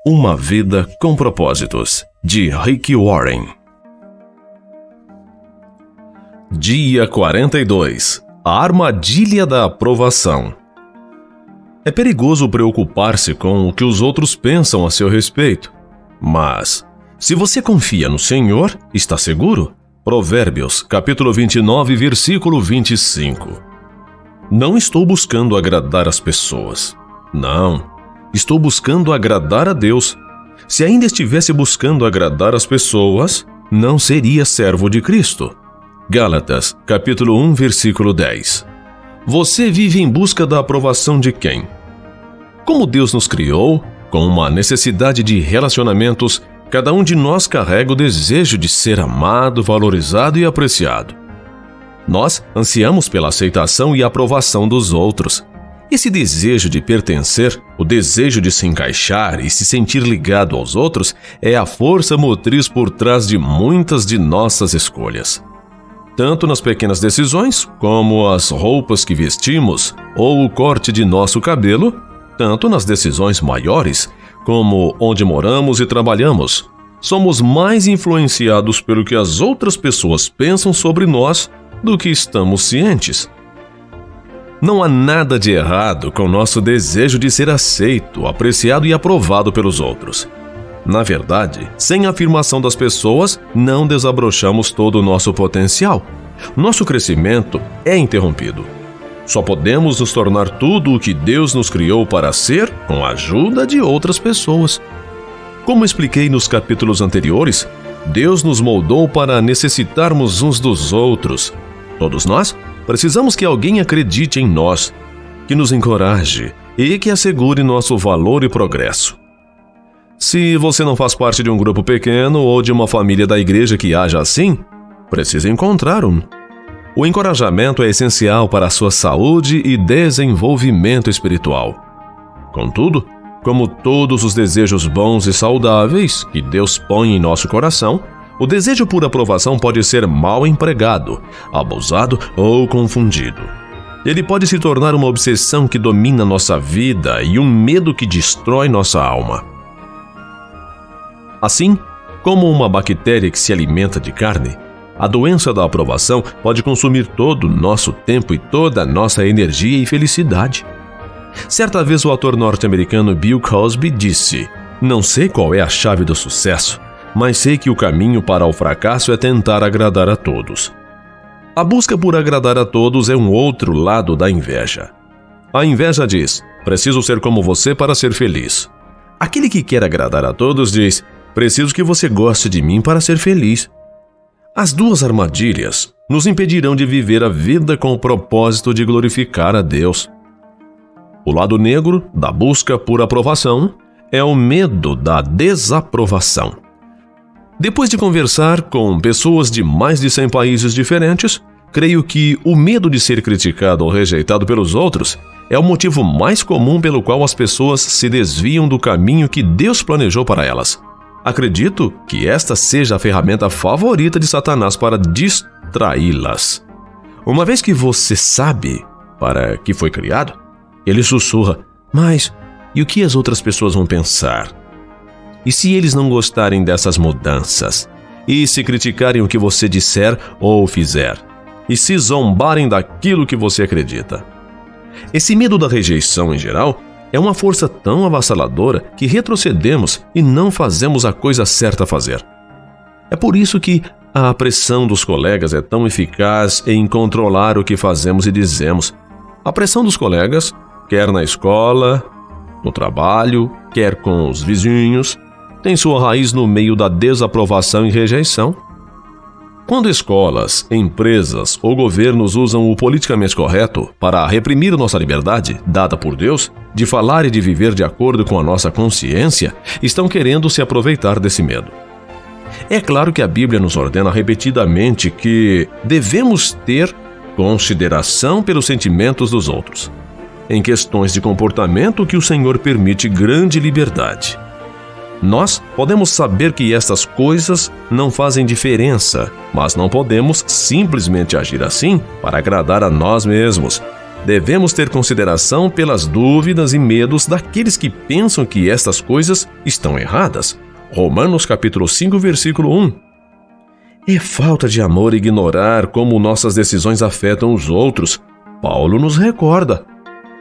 Uma vida com propósitos, de Rick Warren. Dia 42. A armadilha da aprovação. É perigoso preocupar-se com o que os outros pensam a seu respeito. Mas, se você confia no Senhor, está seguro? Provérbios, capítulo 29, versículo 25. Não estou buscando agradar as pessoas. Não. Estou buscando agradar a Deus. Se ainda estivesse buscando agradar as pessoas, não seria servo de Cristo. Gálatas, capítulo 1, versículo 10. Você vive em busca da aprovação de quem? Como Deus nos criou, com uma necessidade de relacionamentos, cada um de nós carrega o desejo de ser amado, valorizado e apreciado. Nós ansiamos pela aceitação e aprovação dos outros. Esse desejo de pertencer, o desejo de se encaixar e se sentir ligado aos outros é a força motriz por trás de muitas de nossas escolhas. Tanto nas pequenas decisões, como as roupas que vestimos ou o corte de nosso cabelo, tanto nas decisões maiores, como onde moramos e trabalhamos, somos mais influenciados pelo que as outras pessoas pensam sobre nós do que estamos cientes. Não há nada de errado com nosso desejo de ser aceito, apreciado e aprovado pelos outros. Na verdade, sem a afirmação das pessoas, não desabrochamos todo o nosso potencial. Nosso crescimento é interrompido. Só podemos nos tornar tudo o que Deus nos criou para ser com a ajuda de outras pessoas. Como expliquei nos capítulos anteriores, Deus nos moldou para necessitarmos uns dos outros. Todos nós precisamos que alguém acredite em nós, que nos encoraje e que assegure nosso valor e progresso. Se você não faz parte de um grupo pequeno ou de uma família da igreja que haja assim, precisa encontrar um. O encorajamento é essencial para a sua saúde e desenvolvimento espiritual. Contudo, como todos os desejos bons e saudáveis que Deus põe em nosso coração, o desejo por aprovação pode ser mal empregado, abusado ou confundido. Ele pode se tornar uma obsessão que domina nossa vida e um medo que destrói nossa alma. Assim, como uma bactéria que se alimenta de carne, a doença da aprovação pode consumir todo o nosso tempo e toda a nossa energia e felicidade. Certa vez o ator norte-americano Bill Cosby disse: "Não sei qual é a chave do sucesso, mas sei que o caminho para o fracasso é tentar agradar a todos." A busca por agradar a todos é um outro lado da inveja. A inveja diz: "Preciso ser como você para ser feliz." Aquele que quer agradar a todos diz: "Preciso que você goste de mim para ser feliz." As duas armadilhas nos impedirão de viver a vida com o propósito de glorificar a Deus. O lado negro da busca por aprovação é o medo da desaprovação. Depois de conversar com pessoas de mais de 100 países diferentes, creio que o medo de ser criticado ou rejeitado pelos outros é o motivo mais comum pelo qual as pessoas se desviam do caminho que Deus planejou para elas. Acredito que esta seja a ferramenta favorita de Satanás para distraí-las. Uma vez que você sabe para que foi criado, ele sussurra: "Mas e o que as outras pessoas vão pensar? E se eles não gostarem dessas mudanças? E se criticarem o que você disser ou fizer? E se zombarem daquilo que você acredita?" Esse medo da rejeição, em geral, é uma força tão avassaladora que retrocedemos e não fazemos a coisa certa a fazer. É por isso que a pressão dos colegas é tão eficaz em controlar o que fazemos e dizemos. A pressão dos colegas, quer na escola, no trabalho, quer com os vizinhos, tem sua raiz no meio da desaprovação e rejeição. Quando escolas, empresas ou governos usam o politicamente correto para reprimir nossa liberdade, dada por Deus, de falar e de viver de acordo com a nossa consciência, estão querendo se aproveitar desse medo. É claro que a Bíblia nos ordena repetidamente que devemos ter consideração pelos sentimentos dos outros. Em questões de comportamento que o Senhor permite grande liberdade. Nós podemos saber que estas coisas não fazem diferença, mas não podemos simplesmente agir assim para agradar a nós mesmos. devemos ter consideração pelas dúvidas e medos daqueles que pensam que estas coisas estão erradas. Romanos capítulo 5, versículo 1. É falta de amor ignorar como nossas decisões afetam os outros. Paulo nos recorda: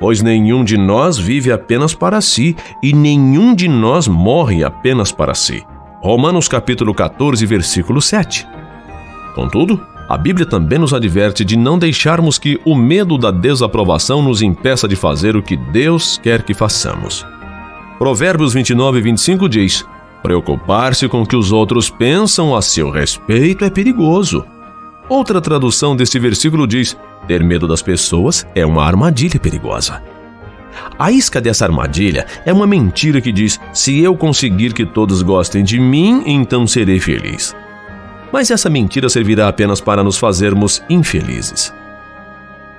pois nenhum de nós vive apenas para si, e nenhum de nós morre apenas para si. Romanos capítulo 14, versículo 7. Contudo, a Bíblia também nos adverte de não deixarmos que o medo da desaprovação nos impeça de fazer o que Deus quer que façamos. Provérbios 29, 25 diz: preocupar-se com o que os outros pensam a seu respeito é perigoso. Outra tradução deste versículo diz: ter medo das pessoas é uma armadilha perigosa. A isca dessa armadilha é uma mentira que diz: se eu conseguir que todos gostem de mim, então serei feliz. Mas essa mentira servirá apenas para nos fazermos infelizes.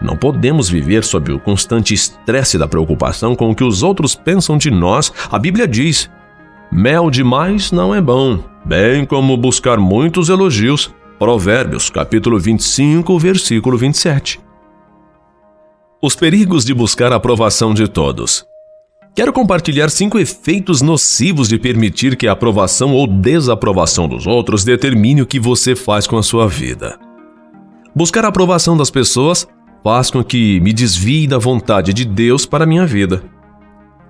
Não podemos viver sob o constante estresse da preocupação com o que os outros pensam de nós. A Bíblia diz: mel demais não é bom, bem como buscar muitos elogios. Provérbios, capítulo 25, versículo 27. Os perigos de buscar a aprovação de todos. Quero compartilhar 5 efeitos nocivos de permitir que a aprovação ou desaprovação dos outros determine o que você faz com a sua vida. Buscar a aprovação das pessoas faz com que me desvie da vontade de Deus para a minha vida.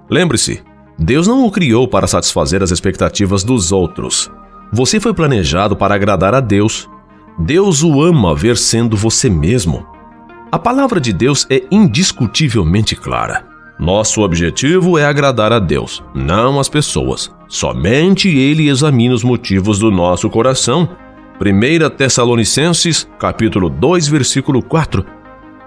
Lembre-se, Deus não o criou para satisfazer as expectativas dos outros. Você foi planejado para agradar a Deus. Deus o ama ver sendo você mesmo. A palavra de Deus é indiscutivelmente clara. Nosso objetivo é agradar a Deus, não as pessoas. Somente Ele examina os motivos do nosso coração. 1 Tessalonicenses, capítulo 2, versículo 4.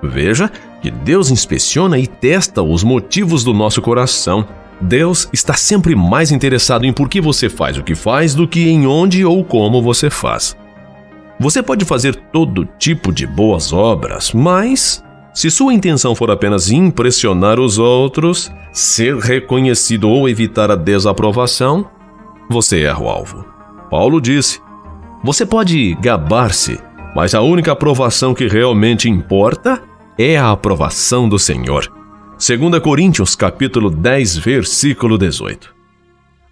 Veja que Deus inspeciona e testa os motivos do nosso coração. Deus está sempre mais interessado em por que você faz o que faz do que em onde ou como você faz. Você pode fazer todo tipo de boas obras, mas se sua intenção for apenas impressionar os outros, ser reconhecido ou evitar a desaprovação, você erra o alvo. Paulo disse: você pode gabar-se, mas a única aprovação que realmente importa é a aprovação do Senhor. 2 Coríntios, capítulo 10, versículo 18.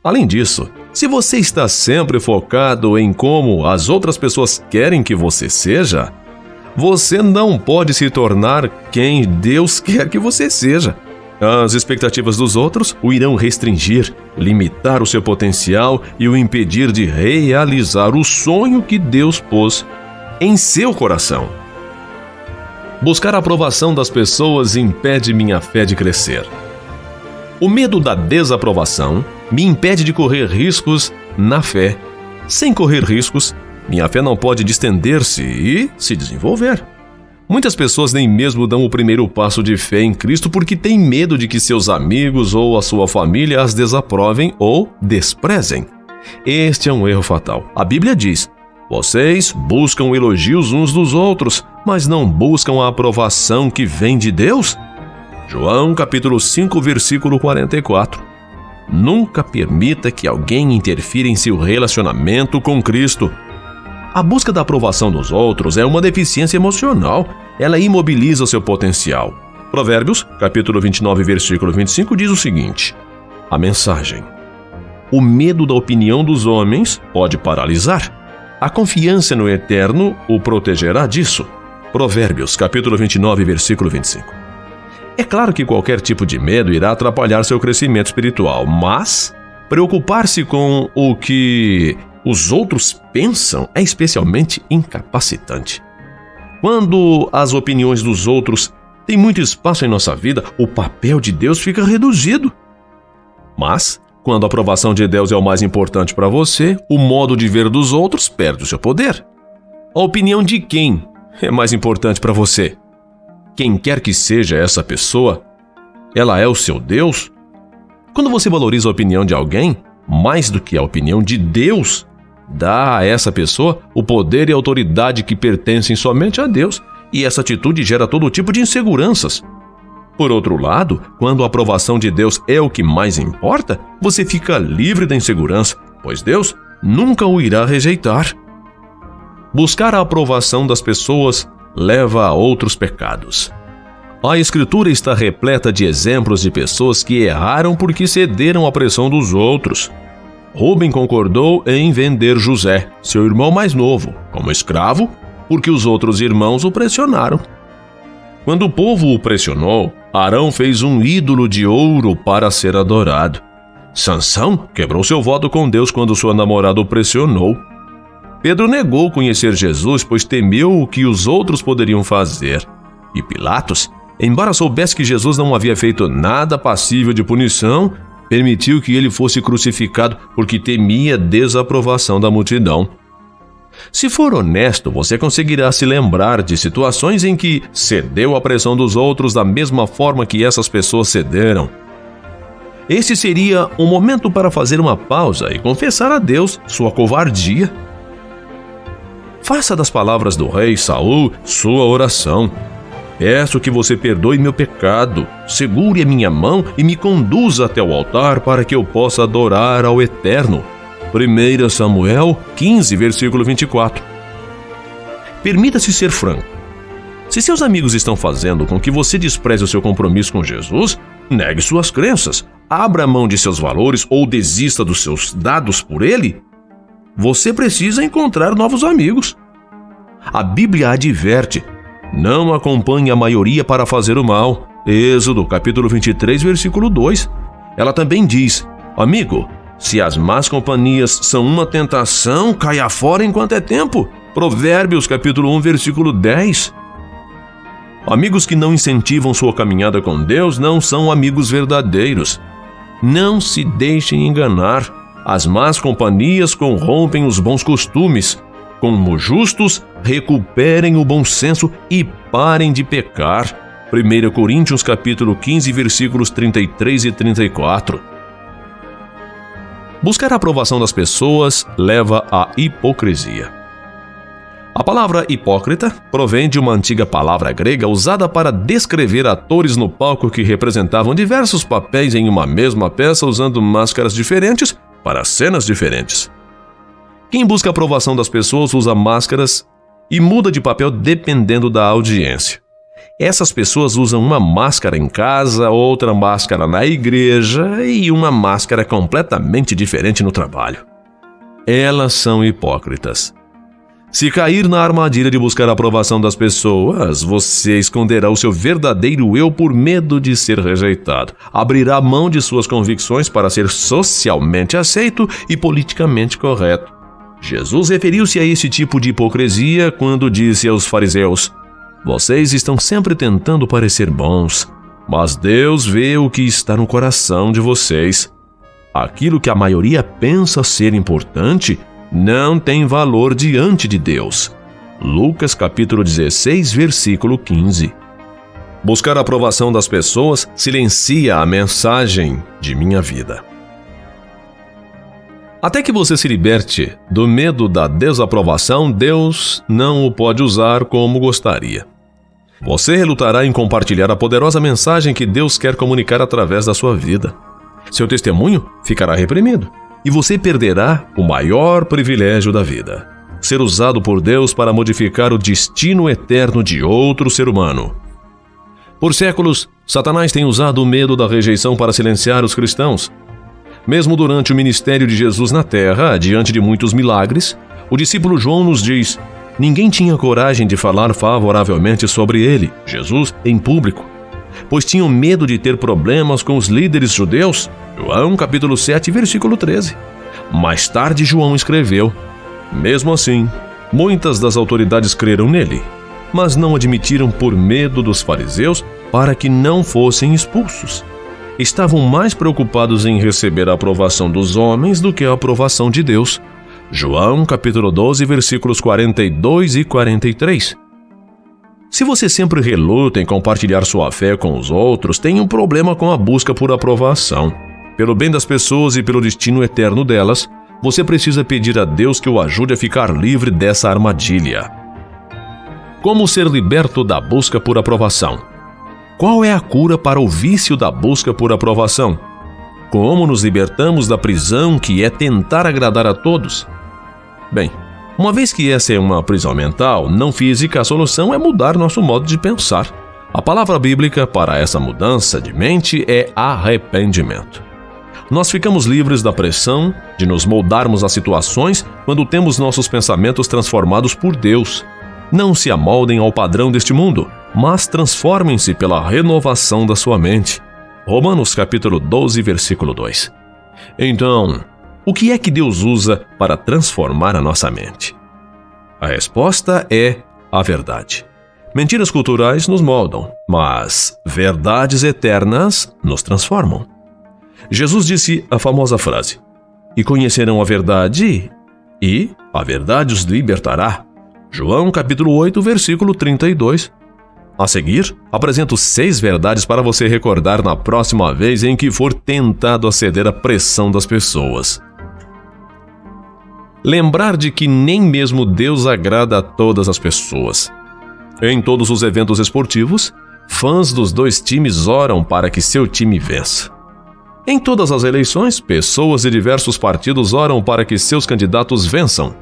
Além disso, se você está sempre focado em como as outras pessoas querem que você seja, você não pode se tornar quem Deus quer que você seja. As expectativas dos outros o irão restringir, limitar o seu potencial e o impedir de realizar o sonho que Deus pôs em seu coração. Buscar a aprovação das pessoas impede minha fé de crescer. O medo da desaprovação me impede de correr riscos na fé. Sem correr riscos, minha fé não pode distender-se e se desenvolver. Muitas pessoas nem mesmo dão o primeiro passo de fé em Cristo porque têm medo de que seus amigos ou a sua família as desaprovem ou desprezem. Este é um erro fatal. A Bíblia diz: vocês buscam elogios uns dos outros, mas não buscam a aprovação que vem de Deus? João capítulo 5, versículo 44. Nunca permita que alguém interfira em seu relacionamento com Cristo. A busca da aprovação dos outros é uma deficiência emocional. Ela imobiliza o seu potencial. Provérbios, capítulo 29, versículo 25, diz o seguinte: a mensagem: o medo da opinião dos homens pode paralisar. A confiança no Eterno o protegerá disso. Provérbios, capítulo 29, versículo 25. É claro que qualquer tipo de medo irá atrapalhar seu crescimento espiritual, mas preocupar-se com o que os outros pensam é especialmente incapacitante. Quando as opiniões dos outros têm muito espaço em nossa vida, o papel de Deus fica reduzido. Mas, quando a aprovação de Deus é o mais importante para você, o modo de ver dos outros perde o seu poder. A opinião de quem é mais importante para você? Quem quer que seja essa pessoa, ela é o seu Deus? Quando você valoriza a opinião de alguém, mais do que a opinião de Deus, dá a essa pessoa o poder e a autoridade que pertencem somente a Deus, e essa atitude gera todo tipo de inseguranças. Por outro lado, quando a aprovação de Deus é o que mais importa, você fica livre da insegurança, pois Deus nunca o irá rejeitar. Buscar a aprovação das pessoas leva a outros pecados. A Escritura está repleta de exemplos de pessoas que erraram porque cederam à pressão dos outros. Rubem concordou em vender José, seu irmão mais novo, como escravo, porque os outros irmãos o pressionaram. Quando o povo o pressionou, Arão fez um ídolo de ouro para ser adorado. Sansão quebrou seu voto com Deus quando sua namorada o pressionou. Pedro negou conhecer Jesus, pois temeu o que os outros poderiam fazer. E Pilatos, embora soubesse que Jesus não havia feito nada passível de punição, permitiu que ele fosse crucificado porque temia desaprovação da multidão. Se for honesto, você conseguirá se lembrar de situações em que cedeu à pressão dos outros da mesma forma que essas pessoas cederam. Esse seria um momento para fazer uma pausa e confessar a Deus sua covardia. Faça das palavras do rei Saul sua oração. Peço que você perdoe meu pecado, segure a minha mão e me conduza até o altar para que eu possa adorar ao Eterno. 1 Samuel 15, versículo 24. Permita-se ser franco. Se seus amigos estão fazendo com que você despreze o seu compromisso com Jesus, negue suas crenças, abra mão de seus valores ou desista dos seus dados por ele, você precisa encontrar novos amigos. A Bíblia adverte: não acompanhe a maioria para fazer o mal. Êxodo, capítulo 23, versículo 2. Ela também diz: amigo, se as más companhias são uma tentação, caia fora enquanto é tempo. Provérbios, capítulo 1, versículo 10. Amigos que não incentivam sua caminhada com Deus não são amigos verdadeiros. Não se deixem enganar. As más companhias corrompem os bons costumes. Como justos, recuperem o bom senso e parem de pecar. 1 Coríntios capítulo 15, versículos 33 e 34. Buscar a aprovação das pessoas leva à hipocrisia. A palavra hipócrita provém de uma antiga palavra grega usada para descrever atores no palco que representavam diversos papéis em uma mesma peça usando máscaras diferentes para cenas diferentes. Quem busca a aprovação das pessoas usa máscaras e muda de papel dependendo da audiência. Essas pessoas usam uma máscara em casa, outra máscara na igreja e uma máscara completamente diferente no trabalho. Elas são hipócritas. Se cair na armadilha de buscar a aprovação das pessoas, você esconderá o seu verdadeiro eu por medo de ser rejeitado. Abrirá mão de suas convicções para ser socialmente aceito e politicamente correto. Jesus referiu-se a esse tipo de hipocrisia quando disse aos fariseus: vocês estão sempre tentando parecer bons, mas Deus vê o que está no coração de vocês. Aquilo que a maioria pensa ser importante não tem valor diante de Deus. Lucas capítulo 16, versículo 15. Buscar a aprovação das pessoas silencia a mensagem de minha vida. Até que você se liberte do medo da desaprovação, Deus não o pode usar como gostaria. Você relutará em compartilhar a poderosa mensagem que Deus quer comunicar através da sua vida. Seu testemunho ficará reprimido e você perderá o maior privilégio da vida: ser usado por Deus para modificar o destino eterno de outro ser humano. Por séculos, Satanás tem usado o medo da rejeição para silenciar os cristãos. Mesmo durante o ministério de Jesus na terra, diante de muitos milagres, o discípulo João nos diz: ninguém tinha coragem de falar favoravelmente sobre ele, Jesus, em público, pois tinham medo de ter problemas com os líderes judeus. João capítulo 7, versículo 13. Mais tarde, João escreveu: mesmo assim, muitas das autoridades creram nele, mas não admitiram por medo dos fariseus para que não fossem expulsos. Estavam mais preocupados em receber a aprovação dos homens do que a aprovação de Deus. João capítulo 12, versículos 42 e 43. Se você sempre reluta em compartilhar sua fé com os outros, tem um problema com a busca por aprovação. Pelo bem das pessoas e pelo destino eterno delas, você precisa pedir a Deus que o ajude a ficar livre dessa armadilha. Como ser liberto da busca por aprovação? Qual é a cura para o vício da busca por aprovação? Como nos libertamos da prisão que é tentar agradar a todos? Bem, uma vez que essa é uma prisão mental, não física, a solução é mudar nosso modo de pensar. A palavra bíblica para essa mudança de mente é arrependimento. Nós ficamos livres da pressão de nos moldarmos às situações quando temos nossos pensamentos transformados por Deus. Não se amoldem ao padrão deste mundo, mas transformem-se pela renovação da sua mente. Romanos capítulo 12, versículo 2. Então, o que é que Deus usa para transformar a nossa mente? A resposta é a verdade. Mentiras culturais nos moldam, mas verdades eternas nos transformam. Jesus disse a famosa frase: "E conhecerão a verdade, e a verdade os libertará." João capítulo 8, versículo 32. A seguir, apresento 6 verdades para você recordar na próxima vez em que for tentado a ceder à pressão das pessoas. Lembrar de que nem mesmo Deus agrada a todas as pessoas. Em todos os eventos esportivos, fãs dos 2 times oram para que seu time vença. Em todas as eleições, pessoas de diversos partidos oram para que seus candidatos vençam.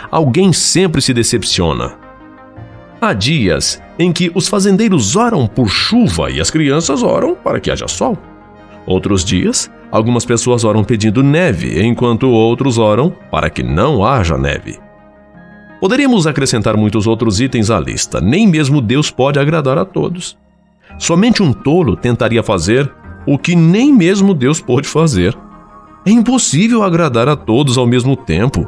Alguém sempre se decepciona. Há dias em que os fazendeiros oram por chuva e as crianças oram para que haja sol. Outros dias, algumas pessoas oram pedindo neve, enquanto outros oram para que não haja neve. Poderíamos acrescentar muitos outros itens à lista. Nem mesmo Deus pode agradar a todos. Somente um tolo tentaria fazer o que nem mesmo Deus pode fazer. É impossível agradar a todos ao mesmo tempo.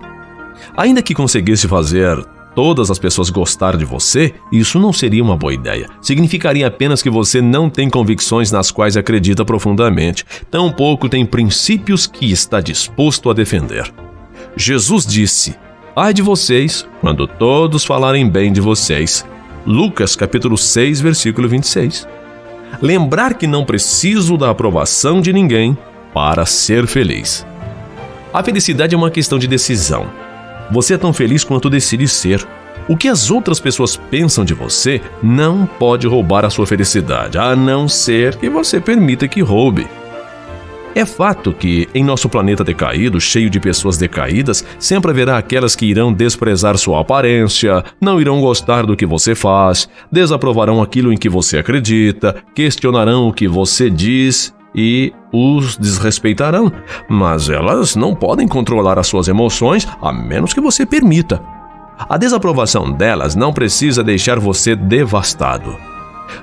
Ainda que conseguisse fazer todas as pessoas gostar de você, isso não seria uma boa ideia. Significaria apenas que você não tem convicções nas quais acredita profundamente, tampouco tem princípios que está disposto a defender. Jesus disse: "Ai de vocês, quando todos falarem bem de vocês." Lucas capítulo 6, versículo 26. Lembrar que não preciso da aprovação de ninguém para ser feliz. A felicidade é uma questão de decisão. Você é tão feliz quanto decide ser. O que as outras pessoas pensam de você não pode roubar a sua felicidade, a não ser que você permita que roube. É fato que, em nosso planeta decaído, cheio de pessoas decaídas, sempre haverá aquelas que irão desprezar sua aparência, não irão gostar do que você faz, desaprovarão aquilo em que você acredita, questionarão o que você diz e os desrespeitarão. Mas elas não podem controlar as suas emoções, a menos que você permita. A desaprovação delas não precisa deixar você devastado.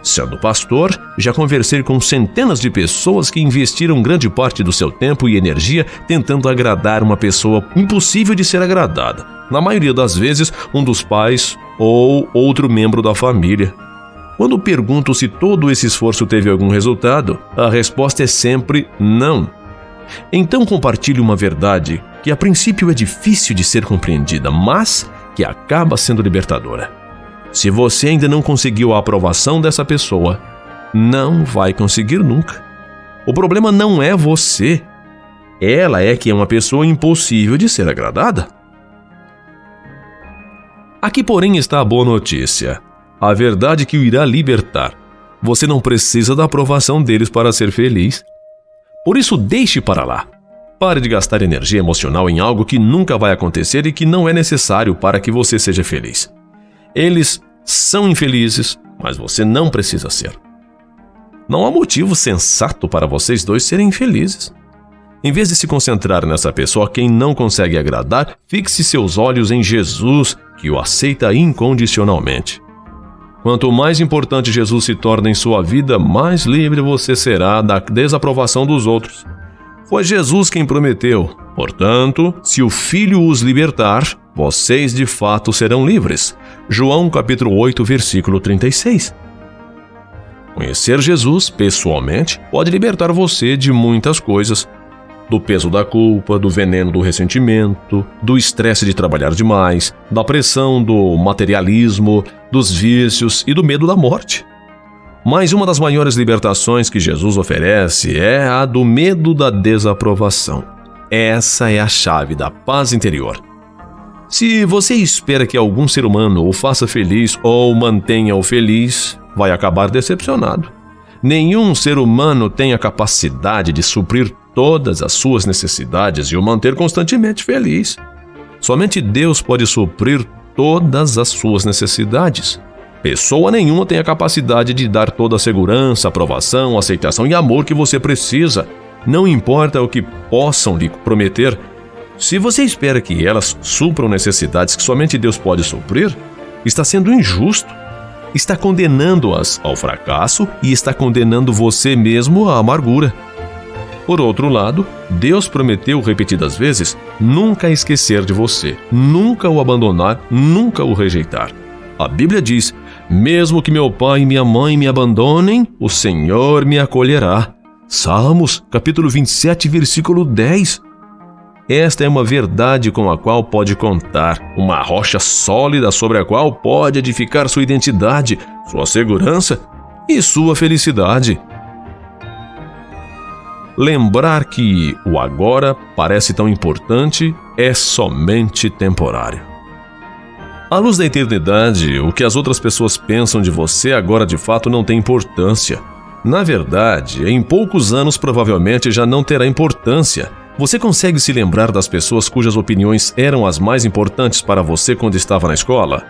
Sendo pastor, já conversei com centenas de pessoas que investiram grande parte do seu tempo e energia tentando agradar uma pessoa impossível de ser agradada. Na maioria das vezes, um dos pais ou outro membro da família. Quando pergunto se todo esse esforço teve algum resultado, a resposta é sempre não. Então compartilhe uma verdade que a princípio é difícil de ser compreendida, mas que acaba sendo libertadora. Se você ainda não conseguiu a aprovação dessa pessoa, não vai conseguir nunca. O problema não é você. Ela é que é uma pessoa impossível de ser agradada. Aqui, porém, está a boa notícia. A verdade que o irá libertar. Você não precisa da aprovação deles para ser feliz. Por isso, deixe para lá. Pare de gastar energia emocional em algo que nunca vai acontecer e que não é necessário para que você seja feliz. Eles são infelizes, mas você não precisa ser. Não há motivo sensato para vocês dois serem infelizes. Em vez de se concentrar nessa pessoa a quem não consegue agradar, fixe seus olhos em Jesus, que o aceita incondicionalmente. Quanto mais importante Jesus se torna em sua vida, mais livre você será da desaprovação dos outros. Foi Jesus quem prometeu. Portanto, se o Filho os libertar, vocês de fato serão livres. João capítulo 8, versículo 36. Conhecer Jesus pessoalmente pode libertar você de muitas coisas. Do peso da culpa, do veneno do ressentimento, do estresse de trabalhar demais, da pressão do materialismo, dos vícios e do medo da morte. Mas uma das maiores libertações que Jesus oferece é a do medo da desaprovação. Essa é a chave da paz interior. Se você espera que algum ser humano o faça feliz ou mantenha-o feliz, vai acabar decepcionado. Nenhum ser humano tem a capacidade de suprir todas as suas necessidades e o manter constantemente feliz. Somente Deus pode suprir todas as suas necessidades. Pessoa nenhuma tem a capacidade de dar toda a segurança, aprovação, aceitação e amor que você precisa. Não importa o que possam lhe prometer. Se você espera que elas supram necessidades que somente Deus pode suprir, está sendo injusto. Está condenando-as ao fracasso e está condenando você mesmo à amargura. Por outro lado, Deus prometeu repetidas vezes nunca esquecer de você, nunca o abandonar, nunca o rejeitar. A Bíblia diz: mesmo que meu pai e minha mãe me abandonem, o Senhor me acolherá. Salmos, capítulo 27, versículo 10. Esta é uma verdade com a qual pode contar, uma rocha sólida sobre a qual pode edificar sua identidade, sua segurança e sua felicidade. Lembrar que o agora parece tão importante é somente temporário. À luz da eternidade, o que as outras pessoas pensam de você agora de fato não tem importância. Na verdade, em poucos anos provavelmente já não terá importância. Você consegue se lembrar das pessoas cujas opiniões eram as mais importantes para você quando estava na escola?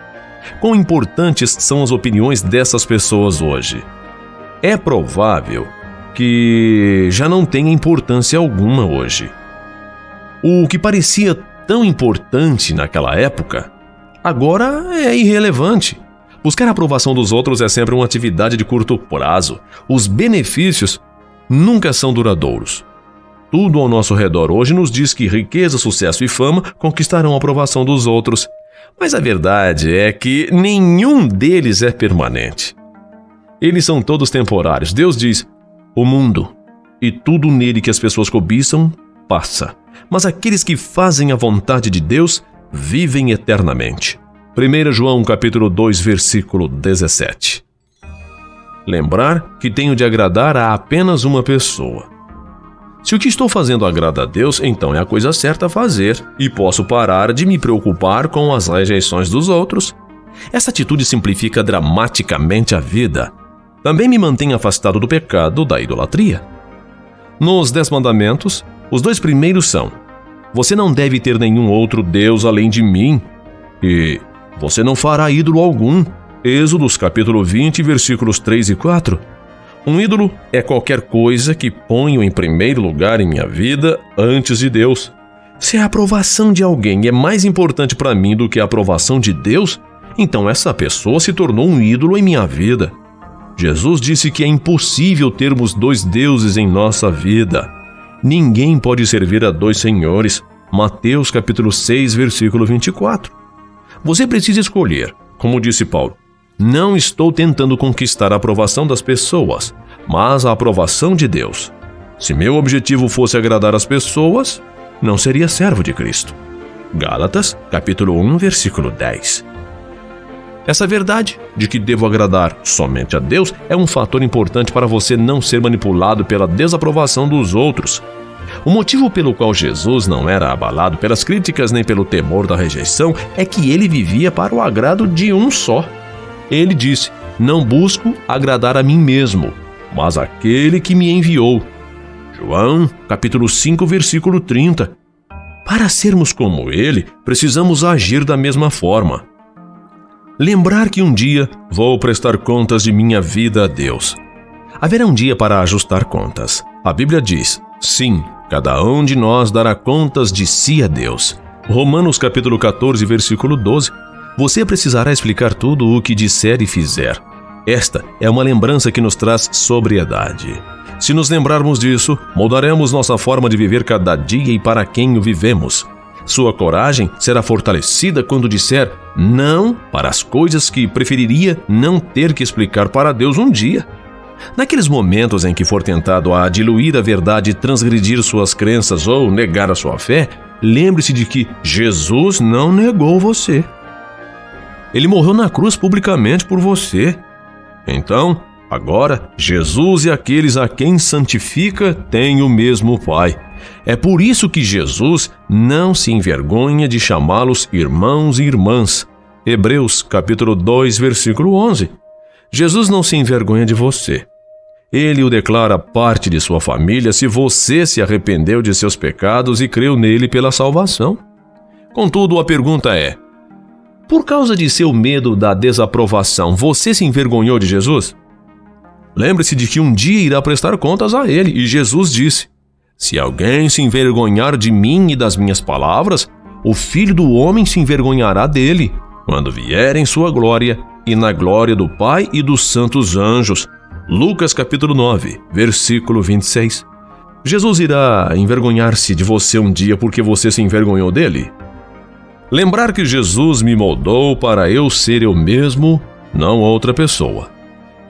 Quão importantes são as opiniões dessas pessoas hoje? É provável que já não tenha importância alguma hoje. O que parecia tão importante naquela época, agora é irrelevante. Buscar a aprovação dos outros é sempre uma atividade de curto prazo. Os benefícios nunca são duradouros. Tudo ao nosso redor hoje nos diz que riqueza, sucesso e fama conquistarão a aprovação dos outros. Mas a verdade é que nenhum deles é permanente. Eles são todos temporários. Deus diz: o mundo e tudo nele que as pessoas cobiçam passa, mas aqueles que fazem a vontade de Deus vivem eternamente. 1 João capítulo 2, versículo 17. Lembrar que tenho de agradar a apenas uma pessoa. Se o que estou fazendo agrada a Deus, então é a coisa certa a fazer, e posso parar de me preocupar com as rejeições dos outros. Essa atitude simplifica dramaticamente a vida. Também me mantém afastado do pecado da idolatria. Nos 10 mandamentos, os 2 primeiros são: você não deve ter nenhum outro Deus além de mim, e você não fará ídolo algum. Êxodos capítulo 20, versículos 3 e 4. Um ídolo é qualquer coisa que ponho em primeiro lugar em minha vida antes de Deus. Se a aprovação de alguém é mais importante para mim do que a aprovação de Deus, então essa pessoa se tornou um ídolo em minha vida. Jesus disse que é impossível termos 2 deuses em nossa vida. Ninguém pode servir a 2 senhores. Mateus capítulo 6, versículo 24. Você precisa escolher, como disse Paulo. Não estou tentando conquistar a aprovação das pessoas, mas a aprovação de Deus. Se meu objetivo fosse agradar as pessoas, não seria servo de Cristo. Gálatas, capítulo 1, versículo 10. Essa verdade de que devo agradar somente a Deus é um fator importante para você não ser manipulado pela desaprovação dos outros. O motivo pelo qual Jesus não era abalado pelas críticas nem pelo temor da rejeição é que ele vivia para o agrado de um só. Ele disse: não busco agradar a mim mesmo, mas aquele que me enviou. João, capítulo 5, versículo 30. Para sermos como ele, precisamos agir da mesma forma. Lembrar que um dia vou prestar contas de minha vida a Deus. Haverá um dia para ajustar contas. A Bíblia diz: sim, cada um de nós dará contas de si a Deus. Romanos capítulo 14, versículo 12. Você precisará explicar tudo o que disser e fizer. Esta é uma lembrança que nos traz sobriedade. Se nos lembrarmos disso, moldaremos nossa forma de viver cada dia e para quem o vivemos. Sua coragem será fortalecida quando disser não para as coisas que preferiria não ter que explicar para Deus um dia. Naqueles momentos em que for tentado a diluir a verdade, transgredir suas crenças ou negar a sua fé, lembre-se de que Jesus não negou você. Ele morreu na cruz publicamente por você. Então, agora, Jesus e aqueles a quem santifica têm o mesmo Pai. É por isso que Jesus não se envergonha de chamá-los irmãos e irmãs. Hebreus, capítulo 2, versículo 11. Jesus não se envergonha de você. Ele o declara parte de sua família se você se arrependeu de seus pecados e creu nele pela salvação. Contudo, a pergunta é: Por causa de seu medo da desaprovação, você se envergonhou de Jesus? Lembre-se de que um dia irá prestar contas a ele, e Jesus disse: se alguém se envergonhar de mim e das minhas palavras, o Filho do Homem se envergonhará dele, quando vier em sua glória e na glória do Pai e dos santos anjos. Lucas capítulo 9, versículo 26. Jesus irá envergonhar-se de você um dia porque você se envergonhou dele? Lembrar que Jesus me moldou para eu ser eu mesmo, não outra pessoa.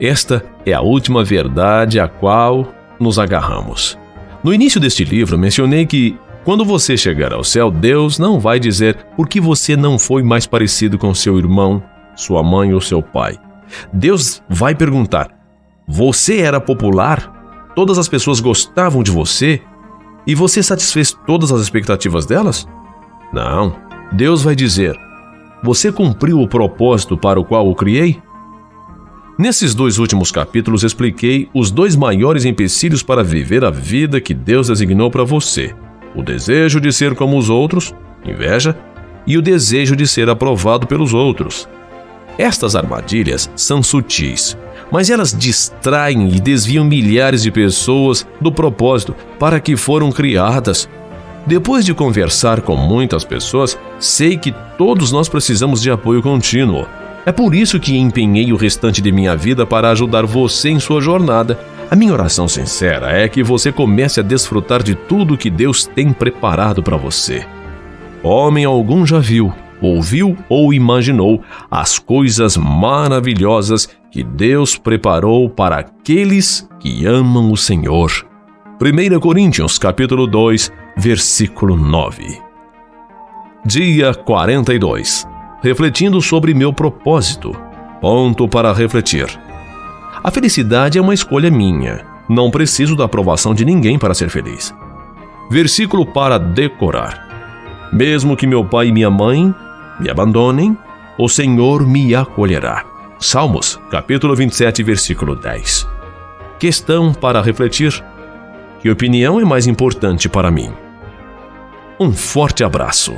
Esta é a última verdade a qual nos agarramos. No início deste livro, mencionei que, quando você chegar ao céu, Deus não vai dizer por que você não foi mais parecido com seu irmão, sua mãe ou seu pai. Deus vai perguntar: você era popular? Todas as pessoas gostavam de você? E você satisfez todas as expectativas delas? Não. Deus vai dizer: você cumpriu o propósito para o qual o criei? Nesses 2 últimos capítulos expliquei os 2 maiores empecilhos para viver a vida que Deus designou para você: o desejo de ser como os outros, inveja, e o desejo de ser aprovado pelos outros. Estas armadilhas são sutis, mas elas distraem e desviam milhares de pessoas do propósito para que foram criadas. Depois de conversar com muitas pessoas, sei que todos nós precisamos de apoio contínuo. É por isso que empenhei o restante de minha vida para ajudar você em sua jornada. A minha oração sincera é que você comece a desfrutar de tudo que Deus tem preparado para você. Homem algum já viu, ouviu ou imaginou as coisas maravilhosas que Deus preparou para aqueles que amam o Senhor. 1 Coríntios capítulo 2, versículo 9. Dia 42. Refletindo sobre meu propósito. Ponto para refletir. A felicidade é uma escolha minha. Não preciso da aprovação de ninguém para ser feliz. Versículo para decorar. Mesmo que meu pai e minha mãe me abandonem, o Senhor me acolherá. Salmos, capítulo 27, versículo 10. Questão para refletir. Que opinião é mais importante para mim? Um forte abraço.